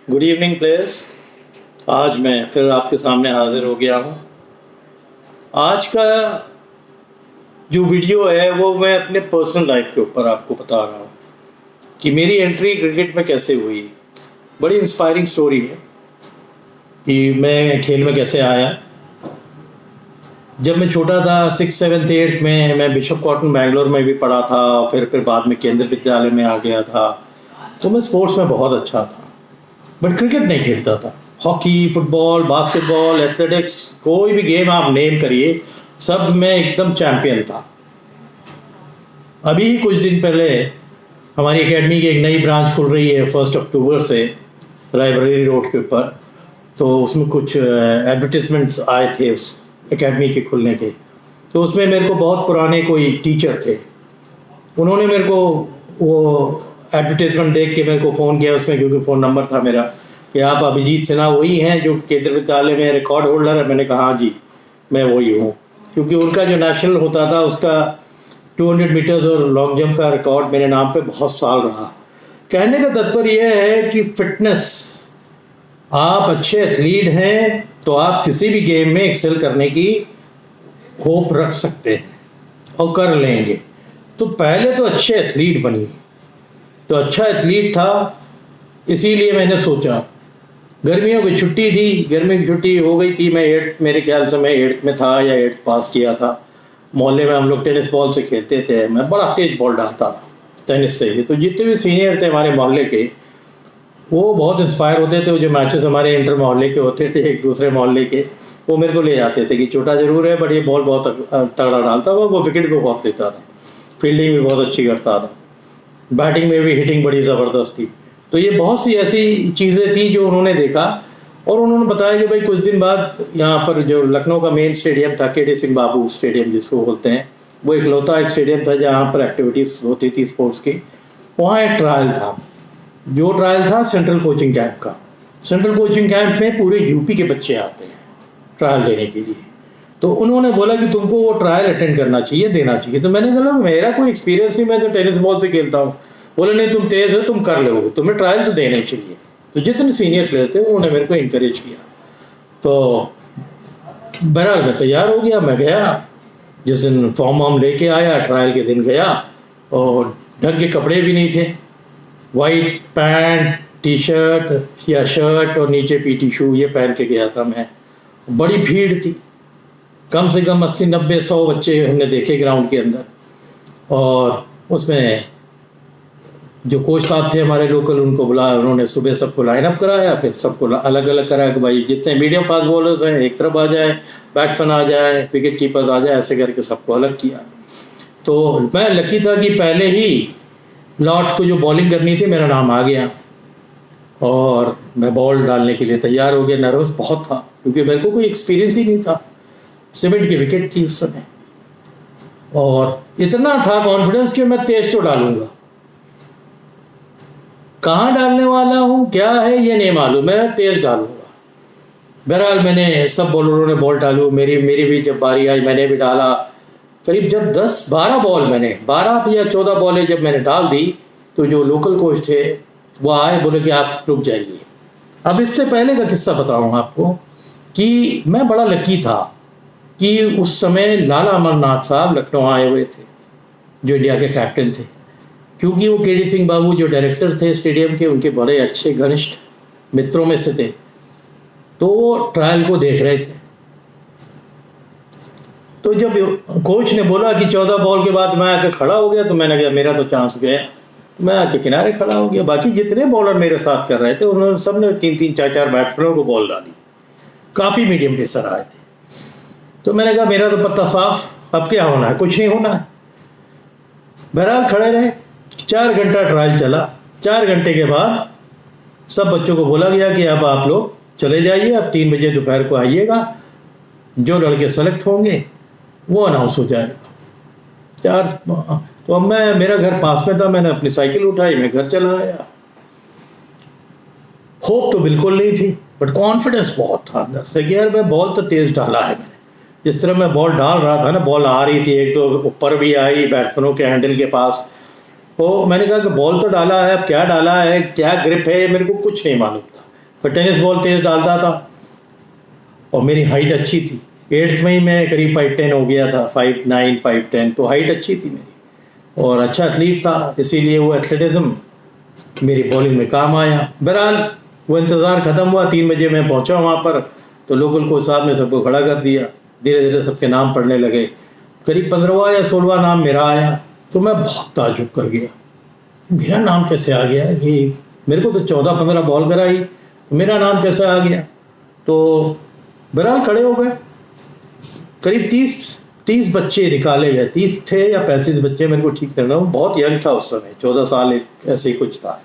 Good evening players. आज मैं फिर आपके सामने हाजिर हो गया हूँ। आज का जो वीडियो है वो मैं अपने पर्सनल लाइफ के ऊपर आपको बता रहा हूँ कि मेरी एंट्री क्रिकेट में कैसे हुई। बड़ी इंस्पायरिंग स्टोरी है कि मैं खेल में कैसे आया। जब मैं छोटा था 6th 7th 8th में मैं बिशप कॉटन बैंगलोर में भी पढ़ा था, फिर बाद में केंद्र विद्यालय में आ गया था। तो मैं स्पोर्ट्स में बहुत अच्छा था बट क्रिकेट नहीं खेलता था। हॉकी, फुटबॉल, बास्केटबॉल, एथलेटिक्स, कोई भी गेम आप नेम करिए सब में एकदम चैंपियन था। अभी ही कुछ दिन पहले हमारी एकेडमी की एक नई ब्रांच खुल रही है 1 अक्टूबर से लाइब्रेरी रोड के ऊपर। तो उसमें कुछ एडवर्टीजमेंट्स आए थे उस एकेडमी के खुलने के। तो उसमें मेरे को बहुत पुराने कोई टीचर थे, उन्होंने मेरे को वो एडवर्टीजमेंट देख के मेरे को फ़ोन किया उसमें, क्योंकि फ़ोन नंबर था मेरा, कि आप अभिजीत सिन्हा वही हैं जो केंद्र विद्यालय में रिकॉर्ड होल्डर है। मैंने कहा हाँ जी मैं वही हूँ, क्योंकि उनका जो नेशनल होता था उसका 200 मीटर्स और लॉन्ग जंप का रिकॉर्ड मेरे नाम पे बहुत साल रहा। कहने का तात्पर्य यह है कि फिटनेस, आप अच्छे एथलीट हैं तो आप किसी भी गेम में एक्सेल करने की होप रख सकते हैं और कर लेंगे। तो पहले तो अच्छे एथलीट बनिए। तो अच्छा एथलीट था, इसीलिए मैंने सोचा, गर्मियों की छुट्टी थी, गर्मी की छुट्टी हो गई थी, मैं 8th मेरे ख्याल से मैं 8th में था या 8th पास किया था। मोहल्ले में हम लोग टेनिस बॉल से खेलते थे, मैं बड़ा तेज बॉल डालता था टेनिस से ही। तो जितने भी सीनियर थे हमारे मोहल्ले के वो बहुत इंस्पायर होते थे। जो मैचेस हमारे इंटर मोहल्ले के होते थे एक दूसरे मोहल्ले के, वो मेरे को ले जाते थे कि छोटा ज़रूर है बट ये बॉल बहुत तगड़ा डालता था, वो विकेट भी बहुत लेता था, फील्डिंग भी बहुत अच्छी करता था, बैटिंग में भी हिटिंग बड़ी ज़बरदस्त थी। तो ये बहुत सी ऐसी चीज़ें थी जो उन्होंने देखा और उन्होंने बताया कि भाई कुछ दिन बाद यहाँ पर जो लखनऊ का मेन स्टेडियम था, KD सिंह बाबू स्टेडियम जिसको बोलते हैं, वो इकलौता एक स्टेडियम था जहाँ पर एक्टिविटीज़ होती थी स्पोर्ट्स की। वहाँ एक ट्रायल था, जो ट्रायल था सेंट्रल कोचिंग कैंप का। सेंट्रल कोचिंग कैंप में पूरे यूपी के बच्चे आते हैं ट्रायल देने के लिए। तो उन्होंने बोला कि तुमको वो ट्रायल अटेंड करना चाहिए, देना चाहिए। तो मैंने कहा मेरा कोई एक्सपीरियंस नहीं, मैं तो टेनिस बॉल से खेलता हूँ। बोले नहीं तुम तेज़ हो, तुम कर लोगे, तुम्हें ट्रायल तो देना चाहिए। तो जितने सीनियर प्लेयर थे उन्होंने मेरे को इंकरेज किया। तो बहरहाल मैं तैयार हो गया, मैं गया। जिस दिन फॉर्म वॉर्म लेके आया, ट्रायल के दिन गया और ढंग के कपड़े भी नहीं थे, वाइट पैंट, टी शर्ट या शर्ट और नीचे PT शू ये पहन के गया था मैं। बड़ी भीड़ थी, कम से कम 80 90 100 बच्चे हमने देखे ग्राउंड के अंदर। और उसमें जो कोच साहब थे हमारे लोकल, उनको बुलाया, उन्होंने सुबह सबको लाइन अप कराया, फिर सबको अलग अलग कराया कि भाई जितने मीडियम फास्ट बॉलर्स हैं एक तरफ आ जाए, बैट्समैन आ जाए, विकेट कीपर्स आ जाए, ऐसे करके सबको अलग किया। तो मैं लकी था कि पहले ही लॉट को जो बॉलिंग करनी थी मेरा नाम आ गया और मैं बॉल डालने के लिए तैयार हो गया। नर्वस बहुत था क्योंकि मेरे को कोई एक्सपीरियंस ही नहीं था। सीमेंट की विकेट थी उस समय और इतना था कॉन्फिडेंस कि मैं तेज तो डालूंगा, कहाँ डालने वाला हूँ क्या है ये नहीं मालूम, मैं तेज डालूंगा। बहरहाल मैंने, सब बॉलरों ने बॉल डालू, मेरी भी जब बारी आई मैंने भी डाला। करीब जब 10-12 बॉल मैंने 12 या 14 बॉलें जब मैंने डाल दी तो जो लोकल कोच थे वो आए, बोले कि आप रुक जाइए। अब इससे पहले का किस्सा बताऊँ आपको कि मैं बड़ा लकी था कि उस समय लाला अमरनाथ साहब लखनऊ आए हुए थे जो इंडिया के कैप्टन थे, क्योंकि वो KD सिंह बाबू जो डायरेक्टर थे स्टेडियम के, उनके बड़े अच्छे घनिष्ठ मित्रों में से थे। तो वो ट्रायल को देख रहे थे। तो जब कोच ने बोला कि 14 बॉल के बाद मैं आके खड़ा हो गया तो मैंने कहा मेरा तो चांस गया। मैं आके किनारे खड़ा हो गया। बाकी जितने बॉलर मेरे साथ कर रहे थे उन्होंने सब ने 3-3 4-4 बैट्समैनों को बॉल डाली, काफ़ी मीडियम पेसर आए थे। तो मैंने कहा मेरा तो पत्ता साफ, अब क्या होना है, कुछ नहीं होना है। बहरहाल खड़े रहे, 4 घंटा ट्रायल चला। 4 घंटे के बाद सब बच्चों को बोला गया कि अब आप लोग चले जाइए, अब 3 बजे दोपहर को आइएगा, जो लड़के सेलेक्ट होंगे वो अनाउंस हो जाएगा। तो अब मेरा घर पास में था, मैंने अपनी साइकिल उठाई, मैं घर चला आया। होप तो बिल्कुल नहीं थी बट कॉन्फिडेंस बहुत था अंदर से कि यार मैं बॉल तो तेज डाला है मैंने। जिस तरह मैं बॉल डाल रहा था ना, बॉल आ रही थी, एक दो ऊपर भी आई बैट्समैनों के हैंडल के पास। तो मैंने कहा कि बॉल तो डाला है, अब क्या डाला है, क्या ग्रिप है, मेरे को कुछ नहीं मालूम था। फिर टेनिस बॉल तेज डालता था और मेरी हाइट अच्छी थी। 8th में ही मैं करीब 5'10" हो गया था, 5'9", 5'10", तो हाइट अच्छी थी मेरी और अच्छा एथलीट था, इसीलिए वो एथलेटिज्म मेरी बॉलिंग में काम आया। बहरहाल वो इंतज़ार ख़त्म हुआ, 3 बजे मैं पहुंचा वहाँ पर, तो लोकल कोच साहब ने सबको खड़ा कर दिया। धीरे धीरे सबके नाम पढ़ने लगे, करीब 15वां या 16वां नाम मेरा आया, तो मैं बहुत ताज्जुब कर गया, मेरा नाम कैसे आ गया? ये मेरे को तो 14-15 बॉल कराई, मेरा नाम कैसे आ गया? तो बहरहाल खड़े हो गए, करीब 30 बच्चे निकाले गए, 30 थे या 35 बच्चे, मेरे को ठीक करना, वो बहुत यंग था उस समय, 14 साल ऐसे ही कुछ था,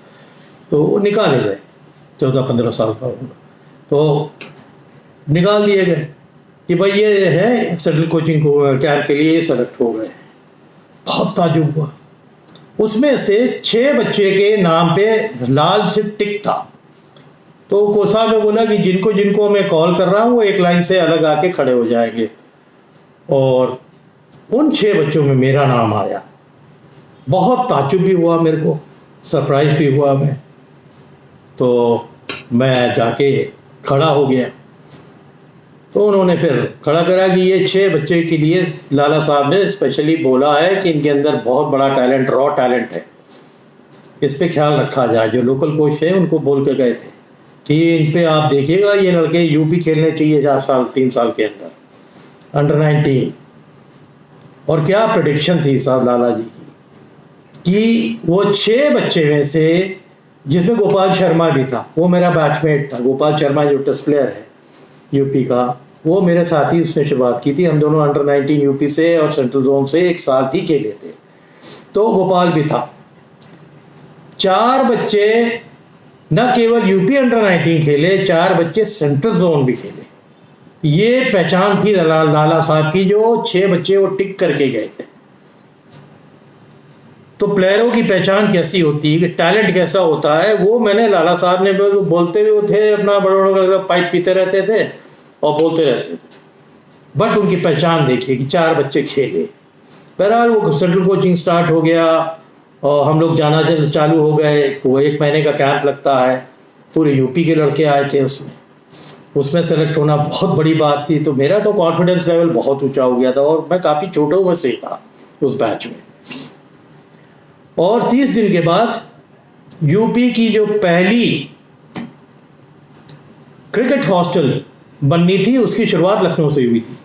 तो वो निकाले गए, 14-15 साल का होगा, तो निकाल दिए गए कि भाई ये है शटल कोचिंग को कैंप के लिए सेलेक्ट हो गए। बहुत ताजुब हुआ, उसमें से 6 बच्चे के नाम पे लाल से टिक था, तो कोच साहब ने बोला कि जिनको जिनको मैं कॉल कर रहा हूँ वो एक लाइन से अलग आके खड़े हो जाएंगे, और उन 6 बच्चों में मेरा नाम आया। बहुत ताज्जुब भी हुआ मेरे को, सरप्राइज भी हुआ मैं, तो मैं जाके खड़ा हो गया, तो उन्होंने फिर खड़ा करा कि ये 6 बच्चे के लिए लाला साहब ने स्पेशली बोला है कि इनके अंदर बहुत बड़ा टैलेंट, रॉ टैलेंट है, इस पे ख्याल रखा जाए। जो लोकल कोच है उनको बोल के गए थे कि इन पे आप देखिएगा, ये लड़के यूपी खेलने चाहिए 3 साल के अंदर, अंडर 19। और क्या प्रेडिक्शन थी साहब लाला जी की कि वो 6 बच्चे में से, जिसमें गोपाल शर्मा भी था, वो मेरा बैचमेट था। गोपाल शर्मा जो टेस्ट प्लेयर है यूपी का, वो मेरे साथ ही उसने शुरुआत की थी, हम दोनों अंडर 19 यूपी से और सेंट्रल जोन से एक साथ ही खेले थे, तो गोपाल भी था। 4 बच्चे न केवल यूपी अंडर 19 खेले, 4 बच्चे सेंट्रल जोन भी खेले। ये पहचान थी लाला साहब की, जो 6 बच्चे वो टिक करके गए थे। तो प्लेयरों की पहचान कैसी होती है, कि टैलेंट कैसा होता है, वो मैंने लाला साहब ने बोलते हुए थे, अपना बड़ा पाइप पीते रहते थे और बोलते रहते थे, बट उनकी पहचान देखिए कि 4 बच्चे खेले। बहरहाल वो सेंट्रल कोचिंग स्टार्ट हो गया और हम लोग जाना चालू हो गए। वो 1 महीने का कैंप लगता है, पूरे यूपी के लड़के आए थे उसमें सेलेक्ट होना बहुत बड़ी बात थी। तो मेरा तो कॉन्फिडेंस लेवल बहुत ऊंचा हो गया था और मैं काफ़ी छोटा में से था उस बैच में। और 30 दिन के बाद यूपी की जो पहली क्रिकेट हॉस्टल बननी थी, उसकी शुरुआत लखनऊ से हुई थी।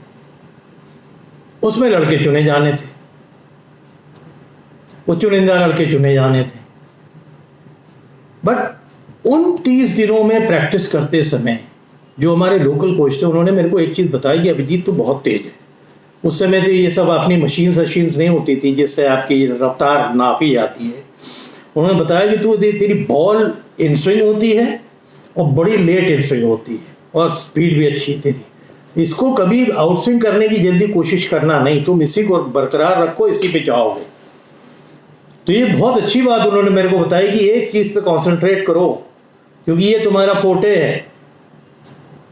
उसमें लड़के चुने जाने थे, वो चुनिंदा लड़के चुने जाने थे। बट उन 30 दिनों में प्रैक्टिस करते समय जो हमारे लोकल कोच थे, उन्होंने मेरे को एक चीज़ बताई कि अभिजीत तो बहुत तेज है। उस समय तो ये सब अपनी मशीन्स नहीं होती थी जिससे आपकी रफ्तार नापी जाती है। उन्होंने बताया कि तू तेरी बॉल इन स्विंग होती है और बड़ी लेट इन स्विंग होती है और स्पीड भी अच्छी है तेरी, इसको कभी आउट स्विंग करने की जल्दी कोशिश करना नहीं, तुम इसी को बरकरार रखो, इसी पे जाओगे। तो ये बहुत अच्छी बात उन्होंने मेरे को बताई कि एक चीज़ पे कॉन्सेंट्रेट करो, क्योंकि ये तुम्हारा फोटे है,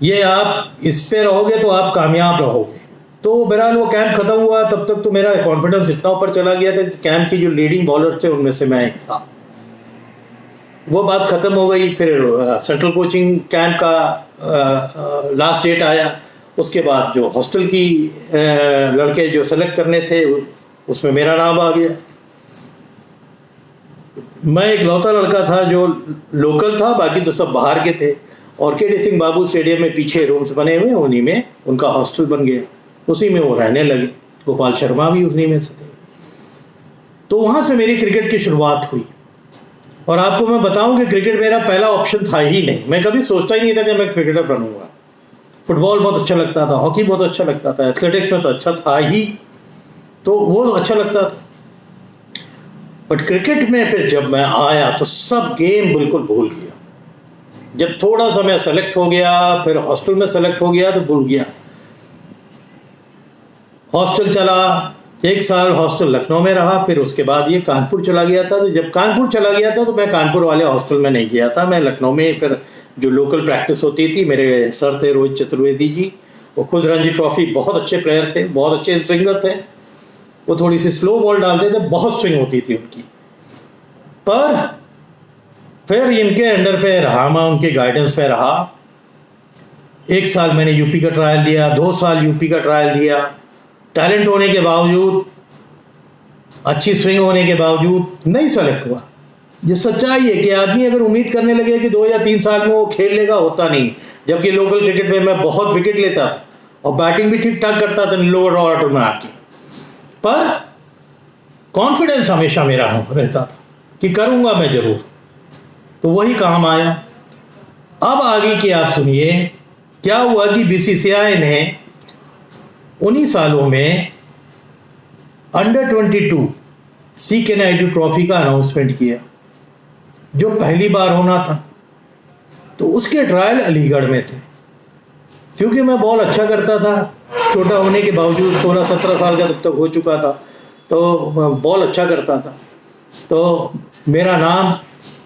ये आप इस पे रहोगे तो आप कामयाब रहोगे। तो बहरहाल वो कैंप खत्म हुआ, तब तक तो मेरा कॉन्फिडेंस इतना ऊपर चला गया था कि कैंप की जो लीडिंग बॉलर थे उनमें से मैं एक था। वो बात खत्म हो गई। फिर सेंट्रल कोचिंग कैंप का लास्ट डेट आया। उसके बाद जो हॉस्टल की लड़के जो सेलेक्ट करने थे, उसमें मेरा नाम आ गया। मैं एक लौता लड़का था जो लोकल था, बाकी तो सब बाहर के थे। और के डी सिंह बाबू स्टेडियम में पीछे रूम्स बने हुए, उन्हीं में उनका हॉस्टल बन गया, उसी में वो रहने लगे। गोपाल शर्मा भी उन्हीं में से थे। तो वहाँ से मेरी क्रिकेट की शुरुआत हुई। और आपको मैं बताऊं कि क्रिकेट मेरा पहला ऑप्शन था ही नहीं, मैं कभी सोचता ही नहीं था कि मैं क्रिकेटर बनूंगा। फुटबॉल बहुत अच्छा लगता था, हॉकी बहुत अच्छा लगता था, एथलेटिक्स में तो अच्छा था ही, तो वो अच्छा लगता था। बट क्रिकेट में फिर जब मैं आया तो सब गेम बिल्कुल भूल गया। जब थोड़ा सा मैं सेलेक्ट हो गया, फिर हॉस्टल में सेलेक्ट हो गया, तो भूल गया। हॉस्टल चला, 1 साल हॉस्टल लखनऊ में रहा, फिर उसके बाद ये कानपुर चला गया था। तो जब कानपुर चला गया था तो मैं कानपुर वाले हॉस्टल में नहीं गया था, मैं लखनऊ में फिर जो लोकल प्रैक्टिस होती थी, मेरे सर थे रोहित चतुर्वेदी जी, वो खुद रणजी ट्रॉफी बहुत अच्छे प्लेयर थे, बहुत अच्छे स्विंगर थे। वो थोड़ी सी स्लो बॉल डालते थे, बहुत स्विंग होती थी उनकी। पर फिर इनके अंडर पे रहा, मैं उनके गाइडेंस पे रहा। 1 साल मैंने यूपी का ट्रायल दिया, 2 साल यूपी का ट्रायल दिया। टैलेंट होने के बावजूद, अच्छी स्विंग होने के बावजूद नहीं सेलेक्ट हुआ। ये सच्चाई है कि आदमी अगर उम्मीद करने लगे कि 2 या 3 साल में वो खेल लेगा, होता नहीं। जबकि लोकल क्रिकेट में मैं बहुत विकेट लेता था और बैटिंग भी ठीक ठाक करता था लोअर ऑर्डर में आके, पर कॉन्फिडेंस हमेशा मेरा रहता था कि करूंगा मैं जरूर, तो वही काम आया। अब आगे की आप सुनिए क्या हुआ कि बीसीसीआई ने उन्हीं सालों में अंडर 22 CK नायडू ट्रॉफी का अनाउंसमेंट किया, जो पहली बार होना था। तो उसके ट्रायल अलीगढ़ में थे। क्योंकि मैं बॉल अच्छा करता था, छोटा होने के बावजूद, 16-17 साल का तब तक हो चुका था, तो बॉल अच्छा करता था। तो मेरा नाम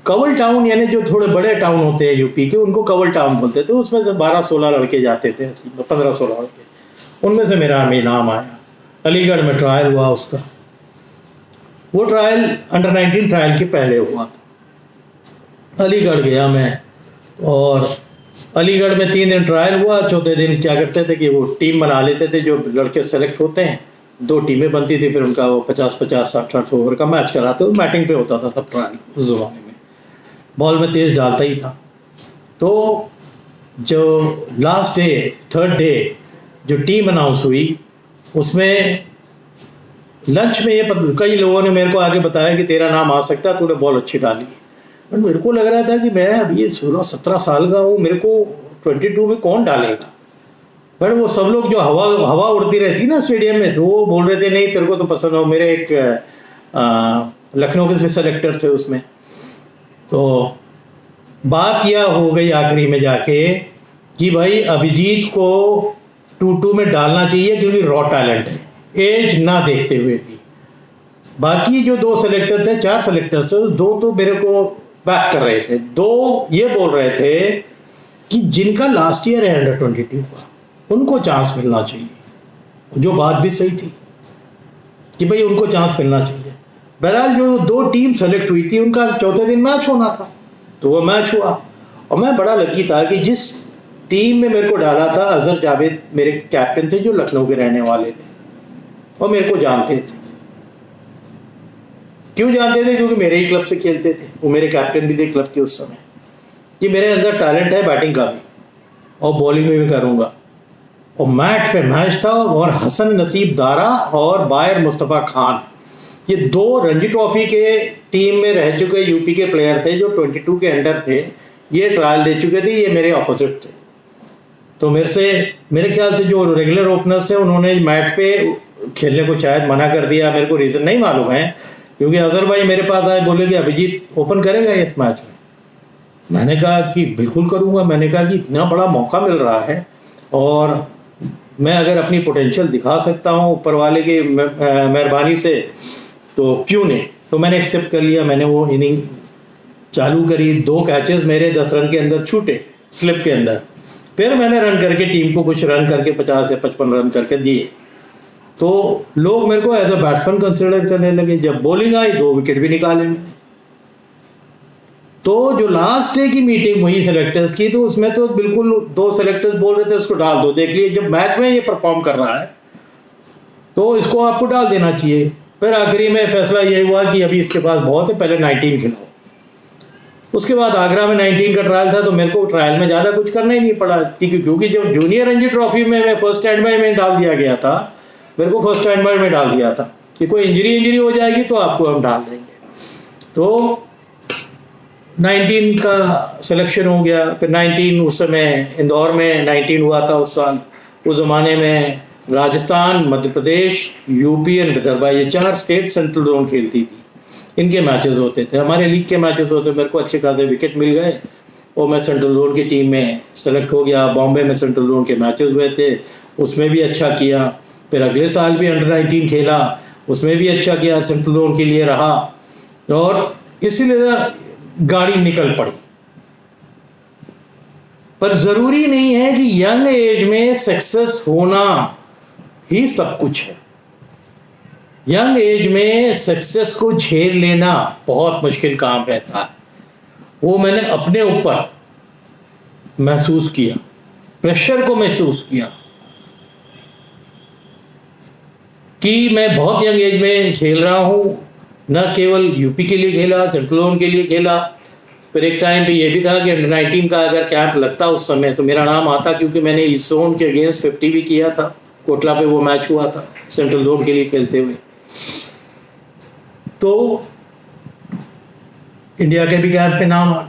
कवल टाउन, यानी जो थोड़े बड़े टाउन होते हैं यूपी के, उनको कवल टाउन बोलते थे। उसमें से 12-16 लड़के जाते थे, 15-16 लड़के, उनमें से मेरा नाम आया। अलीगढ़ में ट्रायल हुआ उसका। वो ट्रायल अंडर 19 ट्रायल के पहले हुआ था। अलीगढ़ गया मैं, और अलीगढ़ में 3 दिन ट्रायल हुआ। चौथे दिन क्या करते थे कि वो टीम बना लेते थे, जो लड़के सेलेक्ट होते हैं 2 टीमें बनती थी, फिर उनका वो 50-50, 60-60 ओवर का मैच कराते। वो बैटिंग पे होता था तब ट्रायल उस ज़माने में, बॉल में तेज डालता ही था। तो जो लास्ट डे, 3rd डे जो टीम अनाउंस हुई, उसमें लंच में ये कई लोगों ने मेरे को आगे बताया कि तेरा नाम आ सकता है, तूने बॉल अच्छी डाली। बट मेरे को लग रहा था कि मैं अभी 16-17 साल का हूँ, मेरे को 22 में कौन डालेगा। बट वो सब लोग जो हवा उड़ती रहती ना स्टेडियम में, तो वो बोल रहे थे नहीं तेरे को तो पसंद हो। मेरे एक लखनऊ के सेलेक्टर थे उसमें। तो बात यह हो गई आखिरी में जाके कि भाई अभिजीत को 2-2 में डालना चाहिए, क्योंकि रॉ टैलेंट है, एज ना देखते हुए भी। बाकी जो 2 सेलेक्टर थे, 4 सेलेक्टर थे, 2 तो मेरे को बैक कर रहे थे। 2 ये बोल रहे थे कि जिनका लास्ट ईयर है अंडर 22 का, उनको चांस मिलना चाहिए, जो बात भी सही थी कि भाई उनको चांस मिलना चाहिए। बहरहाल जो 2 टीम सेलेक्ट हुई थी, उनका चौथे दिन मैच होना था, तो वो मैच हुआ। और मैं बड़ा लकी था कि जिस टीम में मेरे को डाला था, अजहर जावेद मेरे कैप्टन थे, जो लखनऊ के रहने वाले थे और मेरे को जानते थे। क्यों जानते थे? क्योंकि मेरे ही क्लब से खेलते थे, वो मेरे कैप्टन भी थे क्लब के उस समय। कि मेरे अंदर टैलेंट है बैटिंग का भी, और बॉलिंग में भी करूँगा। और मैच पे मैच था, और हसन नसीब दारा और बायर मुस्तफ़ा खान, ये 2 रणजी ट्रॉफी के टीम में रह चुके यूपी के प्लेयर थे, जो 22 के अंडर थे। ये ट्रायल दे चुके थे, ये मेरे ऑपोजिट थे। तो मेरे ख्याल से जो रेगुलर ओपनर्स थे, उन्होंने मैच पे खेलने को शायद मना कर दिया। मेरे को रीज़न नहीं मालूम है, क्योंकि अजहर भाई मेरे पास आए, बोले कि अभिजीत ओपन करेगा इस मैच में। मैंने कहा कि बिल्कुल करूँगा। मैंने कहा कि इतना बड़ा मौका मिल रहा है, और मैं अगर अपनी पोटेंशियल दिखा सकता हूँ ऊपर वाले की मेहरबानी से, तो क्यों नहीं। तो मैंने एक्सेप्ट कर लिया। मैंने वो इनिंग चालू करी। 2 कैचेस मेरे 10 रन के अंदर छूटे, स्लिप के अंदर। फिर मैंने रन करके टीम को कुछ रन करके 50 या 55 रन करके दिए। तो लोग मेरे को एज अ बैट्समैन कंसिडर करने लगे। जब बॉलिंग आई, 2 विकेट भी निकाले मैंने। तो जो लास्ट डे की मीटिंग हुई सेलेक्टर्स की, तो उसमें तो बिल्कुल 2 सेलेक्टर्स बोल रहे थे उसको डाल दो। देख लिए जब मैच में ये परफॉर्म कर रहा है, तो इसको आपको डाल देना चाहिए। फिर आखिरी में फैसला ये हुआ कि अभी इसके पास बहुत है, पहले 19 खिलाओ। उसके बाद आगरा में 19 का ट्रायल था, तो मेरे को ट्रायल में ज़्यादा कुछ करना ही नहीं पड़ा, क्योंकि जब जूनियर रणजी ट्रॉफी में मैं फर्स्ट स्टैंड बाय में डाल दिया गया था। मेरे को फर्स्ट स्टैंड बाय में डाल दिया था कि कोई इंजरी हो जाएगी तो आपको हम डाल देंगे। तो 19 का सिलेक्शन हो गया। फिर 19 उस समय इंदौर में 19 हुआ था उस साल। उस ज़माने में राजस्थान, मध्य प्रदेश, यूपी और विदर्भ, ये 4 स्टेट सेंट्रल जोन खेलती थी। इनके मैचेस होते थे, हमारे लीग के मैचेस होते। मेरे को अच्छे खासे विकेट मिल गए और मैं सेंट्रल जोन की टीम में सेलेक्ट हो गया। बॉम्बे में सेंट्रल जोन के मैचेस हुए थे, उसमें भी अच्छा किया। फिर अगले साल भी अंडर 19 खेला, उसमें भी अच्छा किया, सेंट्रल जोन के लिए रहा। और इसीलिए गाड़ी निकल पड़ी। पर ज़रूरी नहीं है कि यंग एज में सक्सेस होना ही सब कुछ है। यंग एज में सक्सेस को झेल लेना बहुत मुश्किल काम रहता है। वो मैंने अपने ऊपर महसूस किया, प्रेशर को महसूस किया कि मैं बहुत यंग एज में खेल रहा हूँ। न केवल यूपी के लिए खेला, सेंट्रल जोन के लिए खेला, फिर एक टाइम पे ये भी था कि अंडर 19 का अगर कैंप लगता उस समय तो मेरा नाम आता, क्योंकि मैंने ईस्ट जोन के अगेंस्ट 50 भी किया था। कोटला पे वो मैच हुआ था सेंट्रल जोन के लिए खेलते हुए। तो इंडिया के भी कैंप पे नाम आ,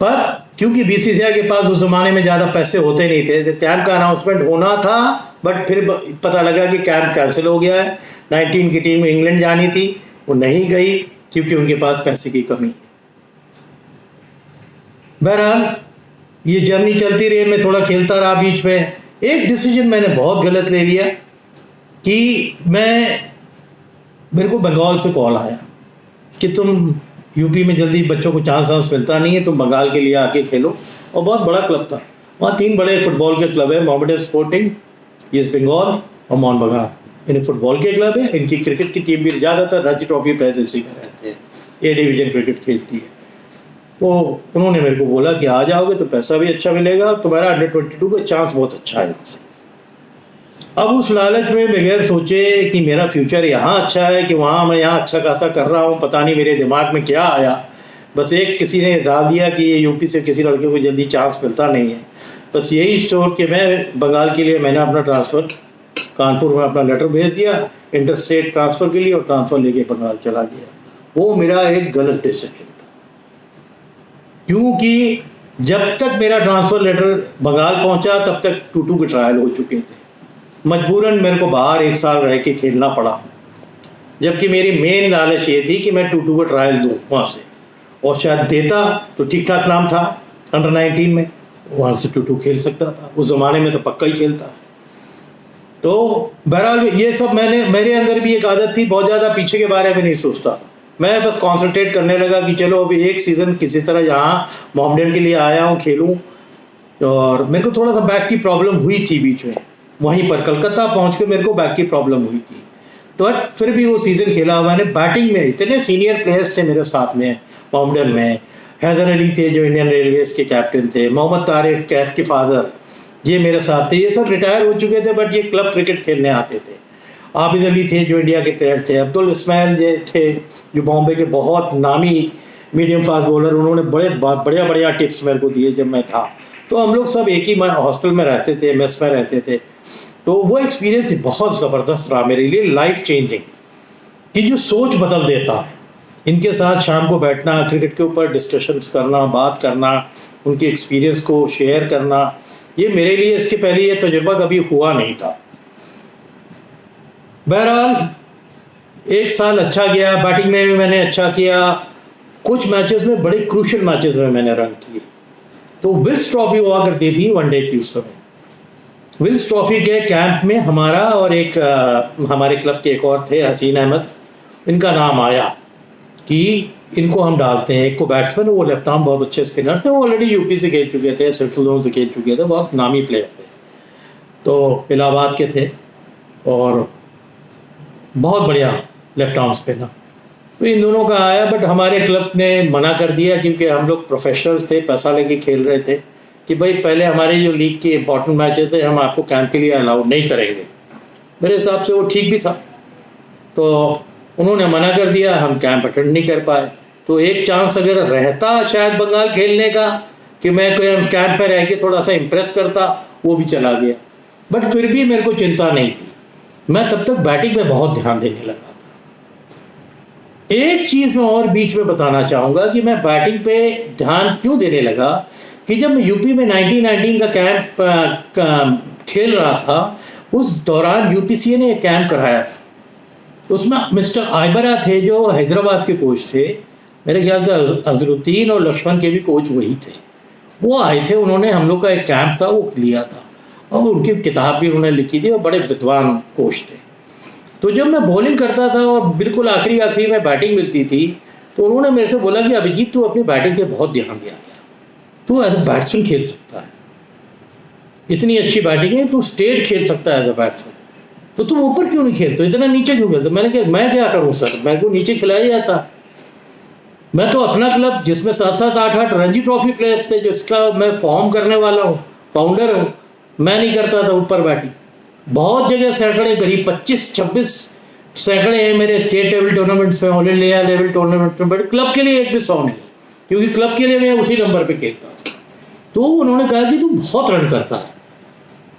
पर क्योंकि बीसीसीआई के पास उस जमाने में ज़्यादा पैसे होते नहीं थे, तो कैंप का अनाउंसमेंट होना था, बट फिर पता लगा कि कैंप कैंसिल हो गया है। 19 की टीम इंग्लैंड जानी थी, वो नहीं गई क्योंकि उनके पास पैसे की कमी। बहरहाल ये जर्नी चलती रही, मैं थोड़ा खेलता रहा। बीच में एक डिसीजन मैंने बहुत गलत ले लिया कि मेरे को बंगाल से कॉल आया कि तुम यूपी में जल्दी बच्चों को चांस मिलता नहीं है, तुम बंगाल के लिए आके खेलो। और बहुत बड़ा क्लब था वहाँ, 3 बड़े फुटबॉल के क्लब है, मोहम्मडन स्पोर्टिंग, ईस्ट बंगाल और मोहन बगान। इन्हें फुटबॉल के क्लब है। इनकी क्रिकेट की टीम भी ज़्यादातर रणजी ट्रॉफी प्रेसिडेंसी में रहते हैं, ए डिवीजन क्रिकेट खेलती है। तो उन्होंने मेरे को बोला कि आ जाओगे तो पैसा भी अच्छा मिलेगा, तुम्हारा अंडर 22 का चांस बहुत अच्छा है यहाँ से। अब उस लालच में बगैर सोचे कि मेरा फ्यूचर यहाँ अच्छा है कि वहाँ, मैं यहाँ अच्छा खासा कर रहा हूँ, पता नहीं मेरे दिमाग में क्या आया, बस एक किसी ने डाल दिया कि यूपी से किसी लड़के को जल्दी चांस मिलता नहीं है। बस यही सोच के मैं बंगाल के लिए मैंने अपना ट्रांसफ़र कानपुर में अपना लेटर भेज दिया इंटर स्टेट ट्रांसफ़र के लिए, और ट्रांसफ़र लेके बंगाल चला गया। वो मेरा एक गलत डिसीजन था, क्योंकि जब तक मेरा ट्रांसफ़र लेटर बंगाल पहुंचा तब तक 2-2 के ट्रायल हो चुके थे। मजबूरन मेरे को बाहर 1 साल रह के खेलना पड़ा, जबकि मेरी मेन लालच ये थी कि मैं 2-2 का ट्रायल दूँ वहाँ से, और शायद देता तो ठीक ठाक नाम था अंडर 19 में, वहाँ से 2-2 खेल सकता था। उस ज़माने में तो पक्का ही खेलता। तो बहरहाल ये सब मेरे अंदर भी एक आदत थी, बहुत ज़्यादा पीछे के बारे में नहीं सोचता था। मैं बस कॉन्सेंट्रेट करने लगा कि चलो अभी एक सीज़न किसी तरह यहाँ मोहम्मडन के लिए आया हूँ, खेलूँ। और मेरे को थोड़ा सा बैक की प्रॉब्लम हुई थी बीच में, वहीं पर कलकत्ता पहुँच के मेरे को बैक की प्रॉब्लम हुई थी। तो फिर भी वो सीज़न खेला। मैंने बैटिंग में इतने सीनियर प्लेयर्स थे मेरे साथ में मोहम्मडन में। हैदर अली थे जो इंडियन रेलवेज़ के कैप्टन थे, मोहम्मद तारिक कैफ के फादर, ये मेरे साथ थे। ये सब रिटायर हो चुके थे, बट ये क्लब क्रिकेट खेलने आते थे। आबिद अली थे जो इंडिया के प्लेयर थे, अब्दुल इस्माइल थे जो बॉम्बे के बहुत नामी मीडियम फास्ट बॉलर, उन्होंने बढ़िया टिप्स मेरे को दिए जब मैं था। तो हम लोग सब एक ही हॉस्टल में रहते थे, मेस में रहते थे। तो वो एक्सपीरियंस बहुत ज़बरदस्त रहा मेरे लिए, लाइफ चेंजिंग, कि जो सोच बदल देता है। इनके साथ शाम को बैठना, क्रिकेट के ऊपर डिस्कशंस करना, बात करना, उनके एक्सपीरियंस को शेयर करना, ये मेरे लिए इसके पहले ये तजुर्बा कभी हुआ नहीं था। बहरहाल 1 साल अच्छा गया, बैटिंग में भी मैंने अच्छा किया। कुछ मैचेस में, बड़े क्रूशल मैचेस में मैंने रन किए। तो विल्स ट्रॉफी हुआ करती थी वनडे की उस समय। विल्स ट्रॉफी के कैंप में हमारा और एक हमारे क्लब के एक और थे हसीन अहमद, इनका नाम आया कि इनको हम डालते हैं। एक को बैट्समैन, वो लेफ्ट आर्म बहुत अच्छे स्पिनर थे, वो ऑलरेडी यूपी से खेल चुके थे, सेंट्रल जोन से खेल चुके थे, बहुत नामी प्लेयर थे। तो इलाहाबाद के थे और बहुत बढ़िया लेफ्ट आर्म स्पिनर। तो इन दोनों का आया, बट हमारे क्लब ने मना कर दिया, क्योंकि हम लोग प्रोफेशनल्स थे, पैसा लेके खेल रहे थे, कि भाई पहले हमारे जो लीग के इंपॉर्टेंट मैचेस थे हम आपको कैंप के लिए अलाउ नहीं करेंगे। मेरे हिसाब से वो ठीक भी था। तो उन्होंने मना कर दिया, हम कैंप अटेंड नहीं कर पाए। तो एक चांस अगर रहता शायद बंगाल खेलने का, कि मैं कोई कैंप में रह के थोड़ा सा इम्प्रेस करता, वो भी चला गया। बट फिर भी मेरे को चिंता नहीं थी, मैं तब तक बैटिंग में बहुत ध्यान देने लगा था। एक चीज़ मैं और बीच में बताना चाहूँगा कि मैं बैटिंग पे ध्यान क्यों देने लगा, कि जब मैं यूपी में 1919 का कैंप खेल रहा था, उस दौरान यूपीसीए ने एक कैंप कराया था। उसमें मिस्टर आइबरा थे जो हैदराबाद के कोच थे, मेरे ख्याल से अजरुद्दीन और लक्ष्मण के भी कोच वही थे। वो आए थे, उन्होंने हम लोग का एक कैंप था वो लिया था, और उनकी किताब भी उन्होंने लिखी थी, और बड़े विद्वान कोच थे। तो जब मैं बॉलिंग करता था और बिल्कुल आखिरी में बैटिंग मिलती थी, तो उन्होंने मेरे से बोला कि अभिजीत तू अपनी बैटिंग पे बहुत ध्यान दिया कर, तू एज अ बैट्समैन खेल सकता है, इतनी अच्छी बैटिंग है, तू स्टेट खेल सकता है एज अ बैट्समैन, तो तुम ऊपर क्यों नहीं खेलते, इतना नीचे क्यों खेलते। मैंने कहा मैं क्या करूँ सर, मेरे को नीचे खिलाया जाता। मैं तो अपना क्लब जिसमें 7-7, 8-8 रणजी ट्रॉफी प्लेयर्स थे, जिसका मैं फॉर्म करने वाला हूँ, फाउंडर हूँ, मैं नहीं करता था ऊपर बैटिंग। बहुत जगह सैकड़े, करीब 25-26 सैकड़े हैं मेरे स्टेट लेवल टूर्नामेंट्स में, ऑल इंडिया लेवल टूर्नामेंट में, बट क्लब के लिए एक भी 100 नहीं, क्योंकि क्लब के लिए मैं उसी नंबर पे खेलता था। तो उन्होंने कहा कि तू बहुत रन करता है,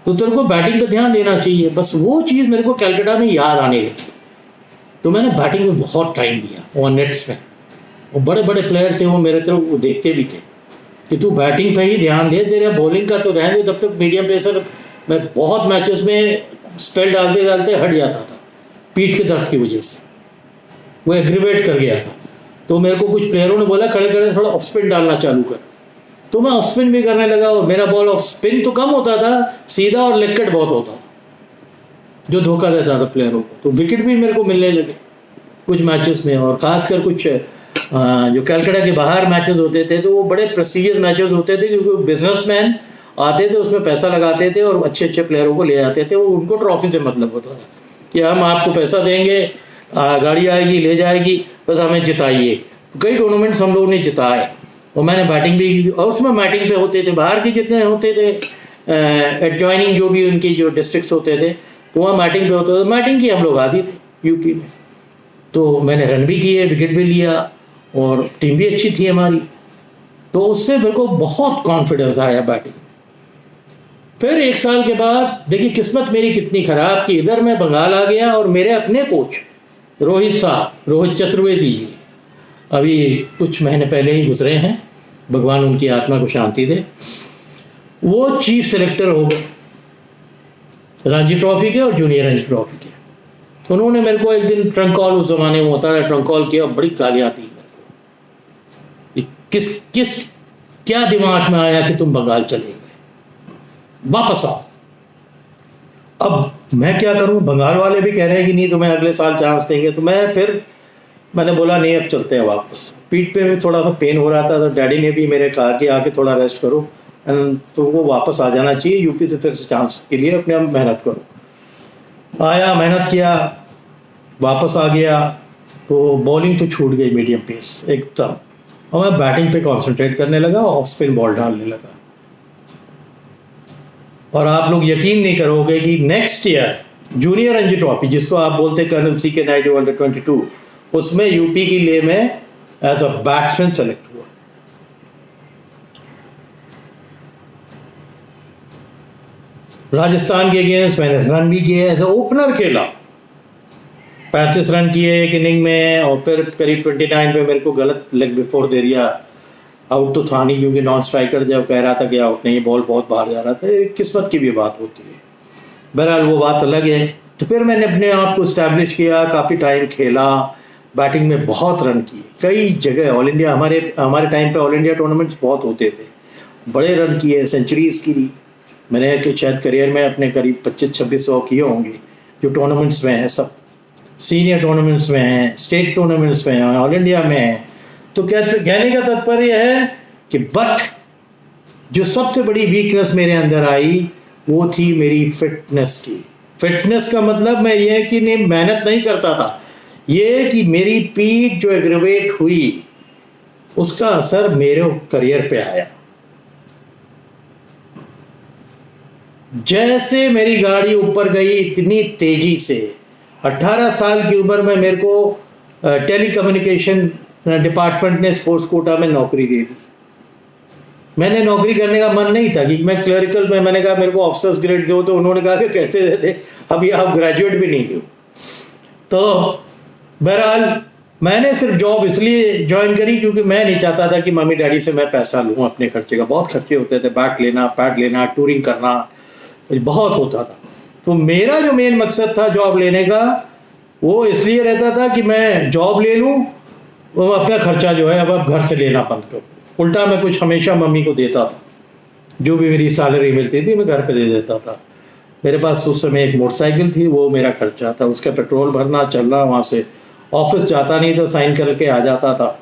तो तेरे को बैटिंग पे ध्यान देना चाहिए। बस वो चीज़ मेरे को कलकत्ता में याद आने लगी, तो मैंने बैटिंग में बहुत टाइम दिया और नेट्स में। वो बड़े बड़े प्लेयर थे, वो मेरे तरफ वो देखते भी थे कि तू बैटिंग पे ही ध्यान दे, तेरा बॉलिंग का तो रहने दे। तब तक मीडियम पेसर मैं बहुत मैचेस में स्पेल डालते डालते हट जाता था पीठ के दर्द की वजह से, वो एग्रीवेट कर गया था। तो मेरे को कुछ प्लेयरों ने बोला खड़े खड़े थोड़ा ऑफ स्पिन डालना चालू कर, तो मैं ऑफ स्पिन भी करने लगा। और मेरा बॉल ऑफ स्पिन तो कम होता था, सीधा और लेग कट बहुत होता था, जो धोखा देता था प्लेयरों को। तो विकेट भी मेरे को मिलने लगे कुछ मैचेस में, और ख़ासकर कुछ जो कलकत्ता के बाहर मैचेस होते थे, तो वो बड़े प्रेस्टिजियस मैचेस होते थे, क्योंकि बिजनेसमैन आते थे, उसमें पैसा लगाते थे और अच्छे अच्छे प्लेयरों को ले जाते थे। वो उनको ट्रॉफी से मतलब होता था कि हम आपको पैसा देंगे, गाड़ी आएगी ले जाएगी, बस हमें जिताइए। कई टूर्नामेंट्स हम लोगों ने जिताए, और मैंने बैटिंग भी की, और उसमें बैटिंग पे होते थे बाहर के जितने होते थे एडजॉइनिंग जो भी उनकी जो डिस्ट्रिक्ट्स होते थे, तो वहाँ बैटिंग पे होते थे। बैटिंग की हम लोग आती थे यूपी में, तो मैंने रन भी किए, विकेट भी लिया, और टीम भी अच्छी थी हमारी। तो उससे मेरे को बहुत कॉन्फिडेंस आया बैटिंग। फिर 1 साल के बाद देखिए किस्मत मेरी कितनी ख़राब कि इधर मैं बंगाल आ गया, और मेरे अपने कोच रोहित चतुर्वेदी जी अभी कुछ महीने पहले ही गुजरे हैं, भगवान उनकी आत्मा को शांति दे। वो चीफ सेलेक्टर हो गए रणजी ट्रॉफी के और जूनियर रणजी ट्रॉफी के। उन्होंने मेरे को एक दिन ट्रंक कॉल, उस ज़माने में होता है ट्रंक कॉल किया, और बड़ी गालियाँ दी मेरे को। क्या दिमाग में आया कि तुम बंगाल चले गए, वापस आओ। अब मैं क्या करूं, बंगाल वाले भी कह रहे हैं कि नहीं तुम्हें अगले साल चांस देंगे। तो मैंने बोला नहीं, अब चलते हैं वापस। पीठ पे भी थोड़ा सा पेन हो रहा था, तो डैडी ने भी मेरे कहा कि आके थोड़ा रेस्ट करो, तो वो वापस आ जाना चाहिए यूपी से, फिर चांस के लिए अपने आप मेहनत करो। आया, मेहनत किया, वापस आ गया। तो बॉलिंग तो छूट गई मीडियम पेस एकदम, और मैं बैटिंग पे कंसंट्रेट करने लगा, ऑफ स्पिन बॉल डालने लगा। और आप लोग यकीन नहीं करोगे कि next year junior Ranji trophy, जिसको आप बोलते हैं कर्नल सी के नायडू अंडर-22, उसमें यूपी की लिए में एज अ बैट्समैन सेलेक्ट हुआ। राजस्थान के अगेंस्ट मैंने रन भी किए, एज अ ओपनर खेला, 35 रन किए एक इनिंग में, और फिर करीब 29 पे मेरे को गलत लेग बिफोर दे दिया। आउट तो था नहीं, क्योंकि नॉन स्ट्राइकर जब कह रहा था कि आउट नहीं, बॉल बहुत बाहर जा रहा था। किस्मत की भी बात होती है, बहरहाल वो बात अलग है। तो फिर मैंने अपने आप को इस्टेब्लिश किया, काफ़ी टाइम खेला, बैटिंग में बहुत रन किए कई जगह। ऑल इंडिया, हमारे टाइम पे ऑल इंडिया टूर्नामेंट्स बहुत होते थे, बड़े रन किए, सेंचुरीज़ की। मैंने कि शायद करियर में अपने करीब 2500-2600 किए होंगे, जो टूर्नामेंट्स में हैं, सब सीनियर टूर्नामेंट्स में हैं, स्टेट टूर्नामेंट्स में हैं, ऑल इंडिया में हैं। तो क्या कहने का तात्पर्य है कि बट जो सबसे बड़ी वीकनेस मेरे अंदर आई वो थी मेरी फिटनेस की। फिटनेस का मतलब मैं ये कि नहीं मेहनत नहीं करता था, ये कि मेरी पीठ जो एग्रीवेट हुई उसका असर मेरे करियर पे आया। जैसे मेरी गाड़ी ऊपर गई इतनी तेजी से, 18 साल की उम्र में मेरे को टेलीकम्युनिकेशन डिपार्टमेंट ने स्पोर्ट्स कोटा में नौकरी दे दी। मैंने नौकरी करने का मन नहीं था कि मैं क्लरिकल में, मैंने कहा मेरे को ऑफिसर्स ग्रेड दो, तो उन्होंने कहा कि कैसे देते, अभी आप ग्रेजुएट भी नहीं हो। तो बहरहाल मैंने सिर्फ जॉब इसलिए ज्वाइन करी क्योंकि मैं नहीं चाहता था कि मम्मी डैडी से मैं पैसा लूँ अपने खर्चे का। बहुत खर्चे होते थे, बैट लेना, पैड लेना, टूरिंग करना, बहुत होता था। तो मेरा जो मेन मकसद था जॉब लेने का, वो इसलिए रहता था कि मैं जॉब ले लूँ, वो अपना खर्चा जो है अब घर से लेना बंद करूँ। उल्टा मैं कुछ हमेशा मम्मी को देता था, जो भी मेरी सैलरी मिलती थी मैं घर पे दे देता था। मेरे पास उस समय एक मोटरसाइकिल थी, वो मेरा खर्चा था, उसका पेट्रोल भरना, चलना, वहाँ से ऑफिस जाता नहीं तो साइन करके आ जाता था।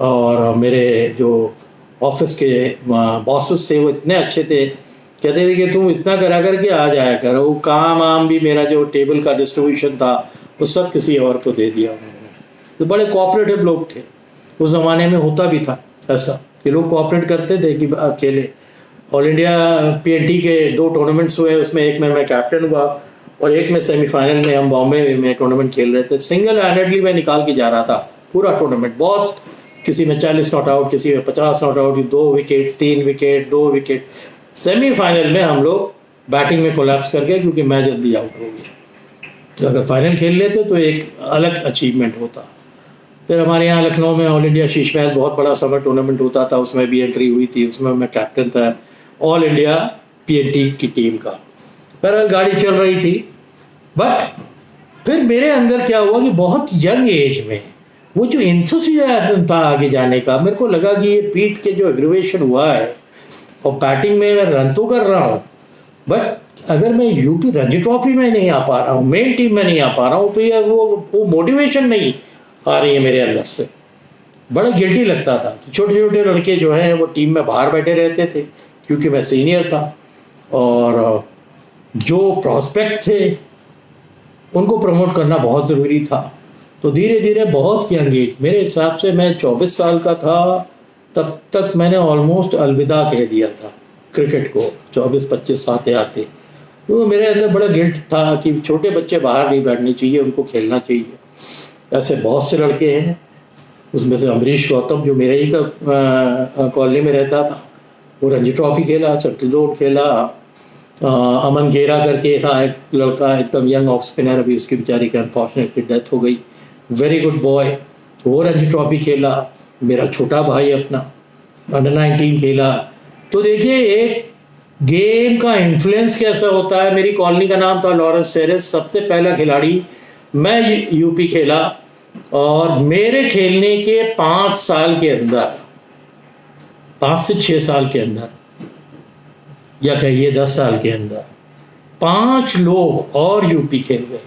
और मेरे जो ऑफिस के बॉसेस थे वो इतने अच्छे थे, कहते थे कि तुम इतना करा करके आ जाया करो। वो काम भी मेरा जो टेबल का डिस्ट्रीब्यूशन था वो सब किसी और को दे दिया उन्होंने। तो बड़े कोऑपरेटिव लोग थे, उस ज़माने में होता भी था ऐसा कि लोग कोऑपरेट करते थे कि आप खेले। ऑल इंडिया PNT के 2 टूर्नामेंट्स हुए, उसमें एक में मैं कैप्टन हुआ और एक में सेमीफाइनल में हम बॉम्बे में टूर्नामेंट खेल रहे थे। सिंगल हैंडेडली मैं निकाल के जा रहा था पूरा टूर्नामेंट। बहुत, किसी में 40 नॉट आउट, किसी में 50 not out, 2 wicket, 3 wicket, 2 wicket. Semifinal में हम लोग बैटिंग में कोलैप्स कर गए क्योंकि मैं जल्दी आउट हो गया। तो अगर फाइनल खेल लेते तो एक अलग अचीवमेंट होता। फिर हमारे यहाँ लखनऊ में ऑल इंडिया शीश महल बहुत बड़ा समर टूर्नामेंट होता था, उसमें भी एंट्री हुई थी, उसमें मैं कैप्टन था ऑल इंडिया PNT की टीम का। बहरहाल गाड़ी चल रही थी। बट फिर मेरे अंदर क्या हुआ कि बहुत यंग एज में वो जो एंथुसियाज्म था आगे जाने का, मेरे को लगा कि ये पीठ के जो एग्रीवेशन हुआ है और बैटिंग में मैं रन तो कर रहा हूँ, बट अगर मैं यूपी रणजी ट्रॉफी में नहीं आ पा रहा हूँ, मेन टीम में नहीं आ पा रहा हूँ, तो यार वो मोटिवेशन नहीं आ रही है मेरे अंदर से। बड़ा गिल्टी लगता था। छोटे छोटे लड़के जो हैं वो टीम में बाहर बैठे रहते थे क्योंकि मैं सीनियर था, और जो प्रोस्पेक्ट थे उनको प्रमोट करना बहुत ज़रूरी था। तो धीरे धीरे बहुत यंग एज, मेरे हिसाब से मैं 24 साल का था तब तक मैंने ऑलमोस्ट अलविदा कह दिया था क्रिकेट को। 24-25 आते आते तो मेरे अंदर बड़ा गिल्ट था कि छोटे बच्चे बाहर नहीं बैठने चाहिए, उनको खेलना चाहिए। ऐसे बहुत से लड़के हैं, उसमें से अमरीश गौतम जो मेरे ही का कॉलोनी में रहता था, वो रणजी ट्रॉफी खेला, सेटलडोर खेला। अमन गेरा करके था एक लड़का, एकदम यंग ऑफ स्पिनर, अभी उसकी बेचारी की अनफॉर्चुनेटली डेथ हो गई, वेरी गुड बॉय, वो रणजी ट्रॉफी खेला। मेरा छोटा भाई अपना अंडर-19 खेला। तो देखिए एक गेम का इन्फ्लुएंस कैसा होता है। मेरी कॉलोनी का नाम था लॉरेंस सेरेस, सबसे पहला खिलाड़ी मैं यूपी खेला, और मेरे खेलने के 5 साल के अंदर, 5 से 6 साल के अंदर, या कहिए 10 साल के अंदर 5 लोग और यूपी खेल गए,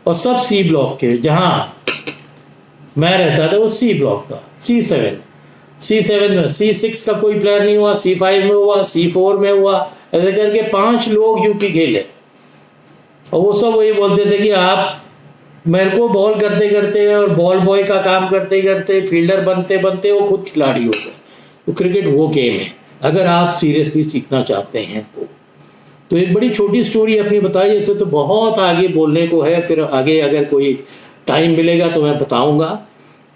और सब C ब्लॉक के। जहाँ मैं रहता था वो C ब्लॉक था, C7 में, C6 का कोई प्लेयर नहीं हुआ, C5 में हुआ, C4 में हुआ, ऐसे करके 5 लोग यूपी खेले। और वो सब वही बोलते थे कि आप मेरे को बॉल करते करते और बॉल बॉय का काम करते करते, फील्डर बनते बनते वो खुद खिलाड़ी हो गए। तो क्रिकेट वो गेम है अगर आप सीरियसली सीखना चाहते हैं तो एक बड़ी छोटी स्टोरी अपनी बताई। ऐसे तो बहुत आगे बोलने को है, फिर आगे अगर कोई टाइम मिलेगा तो मैं बताऊंगा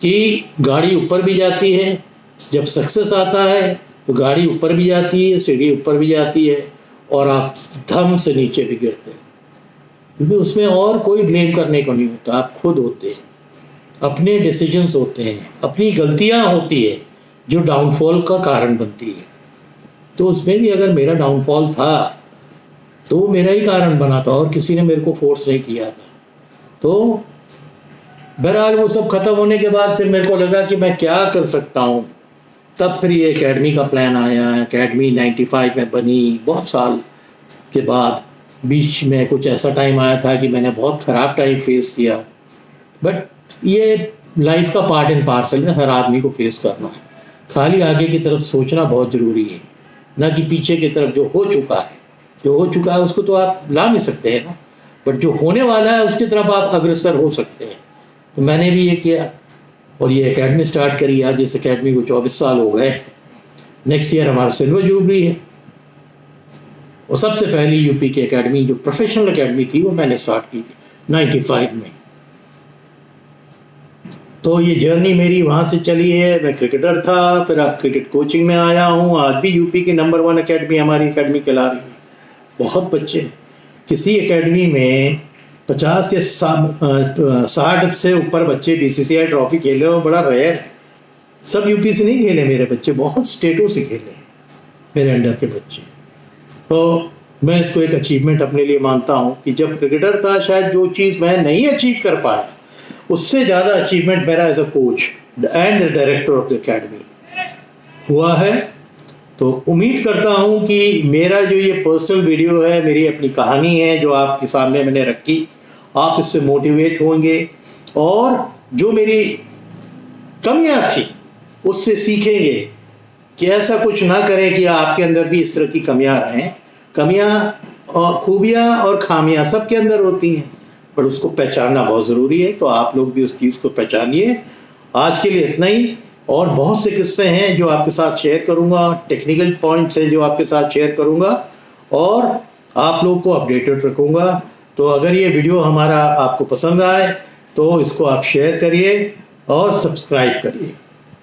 कि गाड़ी ऊपर भी जाती है, जब सक्सेस आता है तो गाड़ी ऊपर भी जाती है, सीढ़ी ऊपर भी जाती है, और आप धम से नीचे भी गिरते हैं, क्योंकि उसमें और कोई ब्लेम करने को नहीं होता। आप खुद होते हैं, अपने डिसीजंस होते हैं, अपनी गलतियां होती है जो डाउनफॉल का कारण बनती है। तो उसमें भी अगर मेरा डाउनफॉल था तो मेरा ही कारण बना था, और किसी ने मेरे को फोर्स नहीं किया था। तो बहरहाल वो सब ख़त्म होने के बाद फिर मेरे को लगा कि मैं क्या कर सकता हूँ। तब फिर ये एकेडमी का प्लान आया। एकेडमी 95 में बनी, बहुत साल के बाद। बीच में कुछ ऐसा टाइम आया था कि मैंने बहुत ख़राब टाइम फेस किया, बट ये लाइफ का पार्ट एंड पार्सल है, हर आदमी को फेस करना है। खाली आगे की तरफ सोचना बहुत ज़रूरी है, ना कि पीछे की तरफ। जो हो चुका है उसको तो आप ला नहीं सकते हैं ना, बट जो होने वाला है उसकी तरफ आप अग्रसर हो सकते हैं। तो मैंने भी ये किया और ये एकेडमी स्टार्ट करी। आज इस एकेडमी को 24 साल हो गए। नेक्स्ट ईयर हमारा सिल्वर जुबली है। और सबसे पहली यूपी की एकेडमी जो प्रोफेशनल एकेडमी थी वो मैंने स्टार्ट की थी 95 में। तो ये जर्नी मेरी वहाँ से चली है। मैं क्रिकेटर था, फिर अब क्रिकेट कोचिंग में आया हूँ। आज भी यूपी की नंबर 1 एकेडमी हमारी एकेडमी कहला रही है। बहुत बच्चे, किसी एकेडमी में 50 या 60 से ऊपर बच्चे BCCI ट्रॉफी खेले हो, बड़ा रेयर है। सब यूपी से नहीं खेले मेरे बच्चे, बहुत स्टेटों से खेले मेरे अंडर के बच्चे। तो मैं इसको एक अचीवमेंट अपने लिए मानता हूँ कि जब क्रिकेटर था शायद जो चीज़ मैं नहीं अचीव कर पाया, उससे ज़्यादा अचीवमेंट मेरा as a coach and the director of the academy हुआ है। तो उम्मीद करता हूँ कि मेरा जो ये पर्सनल वीडियो है, मेरी अपनी कहानी है जो आपके सामने मैंने रखी, आप इससे मोटिवेट होंगे और जो मेरी कमियाँ थी उससे सीखेंगे कि ऐसा कुछ ना करें कि आपके अंदर भी इस तरह की कमियां रहें। कमियां और खूबियां और खामियां सबके अंदर होती हैं, पर उसको पहचानना बहुत ज़रूरी है। तो आप लोग भी उस चीज़ को पहचानिए। आज के लिए इतना ही। और बहुत से किस्से हैं जो आपके साथ शेयर करूंगा, टेक्निकल पॉइंट्स हैं जो आपके साथ शेयर करूंगा और आप लोग को अपडेटेड रखूंगा। तो अगर ये वीडियो हमारा आपको पसंद आए तो इसको आप शेयर करिए और सब्सक्राइब करिए।